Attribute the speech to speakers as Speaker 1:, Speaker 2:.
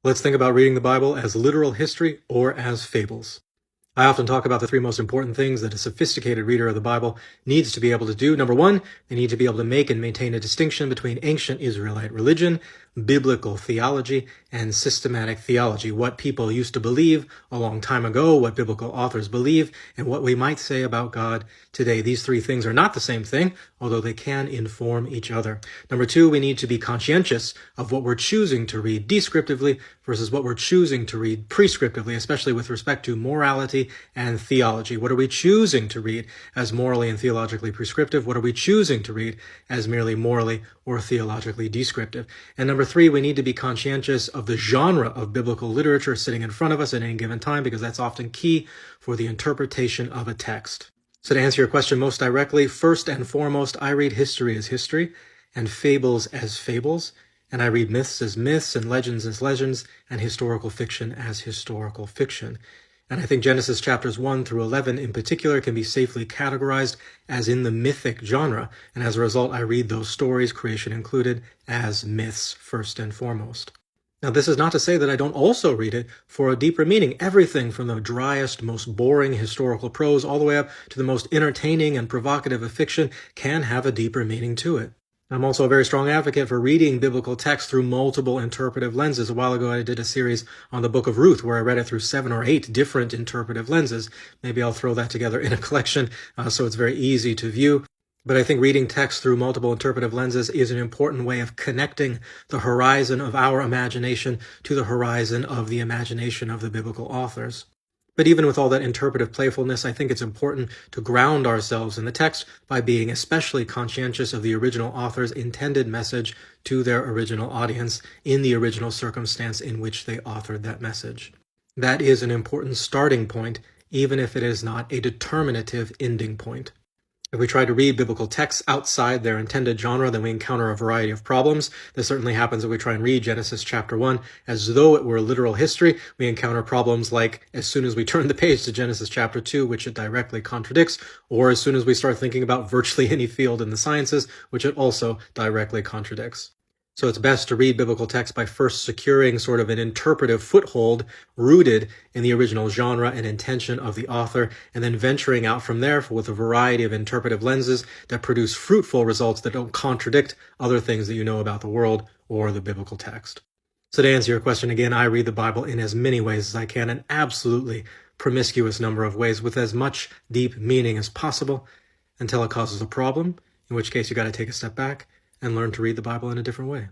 Speaker 1: Let's think about reading the Bible as literal history or as fables. I often talk about the three most important things that a sophisticated reader of the Bible needs to be able to do. Number one, they need to be able to make and maintain a distinction between ancient Israelite religion, biblical theology, and systematic theology. What people used to believe a long time ago, what biblical authors believe, and what we might say about God today. These three things are not the same thing, although they can inform each other. Number two, we need to be conscientious of what we're choosing to read descriptively versus what we're choosing to read prescriptively, especially with respect to morality and theology. What are we choosing to read as morally and theologically prescriptive? What are we choosing to read as merely morally or theologically descriptive? And number three, we need to be conscientious of the genre of biblical literature sitting in front of us at any given time, because that's often key for the interpretation of a text. So to answer your question most directly, first and foremost, I read history as history and fables as fables. And I read myths as myths and legends as legends and historical fiction as historical fiction. And I think Genesis chapters 1 through 11 in particular can be safely categorized as in the mythic genre. And as a result, I read those stories, creation included, as myths first and foremost. Now, this is not to say that I don't also read it for a deeper meaning. Everything from the driest, most boring historical prose all the way up to the most entertaining and provocative of fiction can have a deeper meaning to it. I'm also a very strong advocate for reading biblical text through multiple interpretive lenses. A while ago, I did a series on the book of Ruth where I read it through 7 or 8 different interpretive lenses. Maybe I'll throw that together in a collection so it's very easy to view. But I think reading text through multiple interpretive lenses is an important way of connecting the horizon of our imagination to the horizon of the imagination of the biblical authors. But even with all that interpretive playfulness, I think it's important to ground ourselves in the text by being especially conscientious of the original author's intended message to their original audience in the original circumstance in which they authored that message. That is an important starting point, even if it is not a determinative ending point. If we try to read biblical texts outside their intended genre, then we encounter a variety of problems. This certainly happens if we try and read Genesis chapter 1 as though it were literal history. We encounter problems like as soon as we turn the page to Genesis chapter 2, which it directly contradicts, or as soon as we start thinking about virtually any field in the sciences, which it also directly contradicts. So it's best to read biblical text by first securing sort of an interpretive foothold rooted in the original genre and intention of the author, and then venturing out from there with a variety of interpretive lenses that produce fruitful results that don't contradict other things that you know about the world or the biblical text. So to answer your question again, I read the Bible in as many ways as I can, an absolutely promiscuous number of ways with as much deep meaning as possible until it causes a problem, in which case you got to take a step back and learn to read the Bible in a different way.